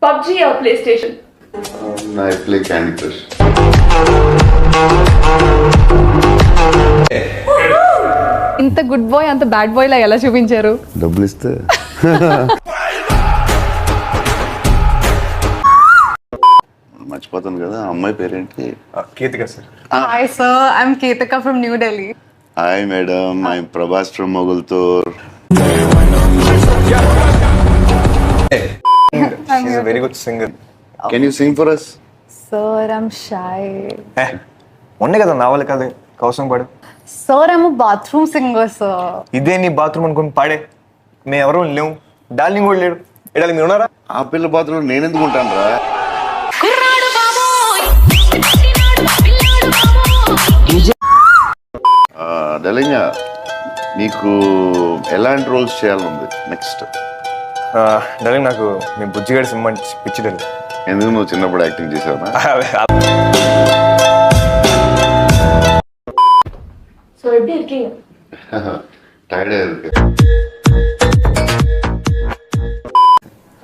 PUBG or PlayStation? I play Candy Crush. ఇంత good boy అంత bad boy లా ఎలా చూపించారు? డబ్బులు ఇస్తే మర్చిపోతాను కదా. అమ్మాయి పేరేంటి? Keerthika sir. Hi sir, I'm Keerthika from new Delhi. Hi madam, I'm Prabhas from Mogalthur. She's a very good singer. Can you sing for us? Sir I'm shy. మొన్నే కదా నావల్ కదా కౌసం పాడు. Sir I'm bathroom singer sir. ఇదే నీ బాత్రూమ్ అనుకుని పాడే. మేము ఎవరూ లేవు, డార్లింగ్ కూడా లేడు. ఎడాలి మీరు ఉన్నారా? ఆ పిల్ల బాత్రూంలో నేను ఎందుకు ఉంటాను రా? డలింగా, నీకు ఎలాంటి రోల్స్ చేయాలనుంది నెక్స్ట్? డార్లింగ్ నాకు మీ బుజ్జిగాడి సినిమా పిచ్చి డార్లింగ్. ఎందుకు నువ్వు చిన్నప్పుడు యాక్టింగ్ చేసావా? So எப்படி இருக்கீங்க? టైర్డ్ అయ్యేది.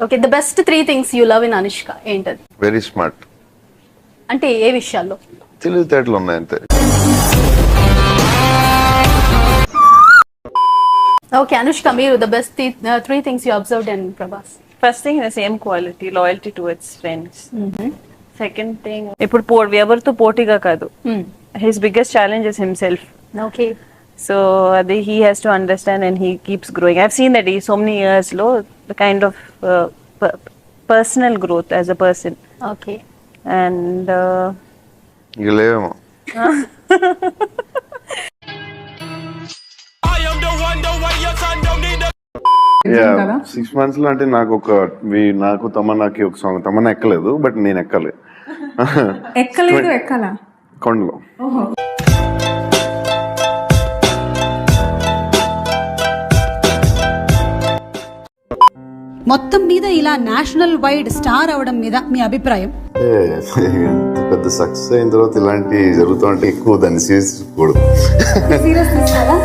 Okay, the best 3 things you love in Anushka ఏంటది? Very smart. అంటే ఏ విషయాల్లో? తెలివితేటలు ఉన్నాయి అంతే. ఓకే, అనుష్క మీరు the best 3 things you observed in Prabhas. First thing, the same quality, loyalty towards friends. Second thing, ఇప్పుడు ఎవరితో పోటీగా కాదు. His biggest challenge is himself. Okay, So he has to understand and he keeps growing. I've seen that he so many years low, the kind of personal growth as a person. Okay. And ఇక లేవేమో. కదా 6 months లో అంటే నాకు తమన్నాకి ఒక song, Tamannaah ఎక్కలేదు but నేను ఎక్కాలి. ఎక్కలేదు, ఎక్కాలా? కొండలో. మొత్తం మీద ఇలా నేషనల్ వైడ్ స్టార్ అవడం మీద మీ అభిప్రాయం? ఎంత పెద్ద సక్సెస్ అయిన తర్వాత ఇలాంటి జరుగుతూ అంటే ఎక్కువ దాన్ని సీరియస్ కూడదు. సీరియస్ తీసుకోవాలా?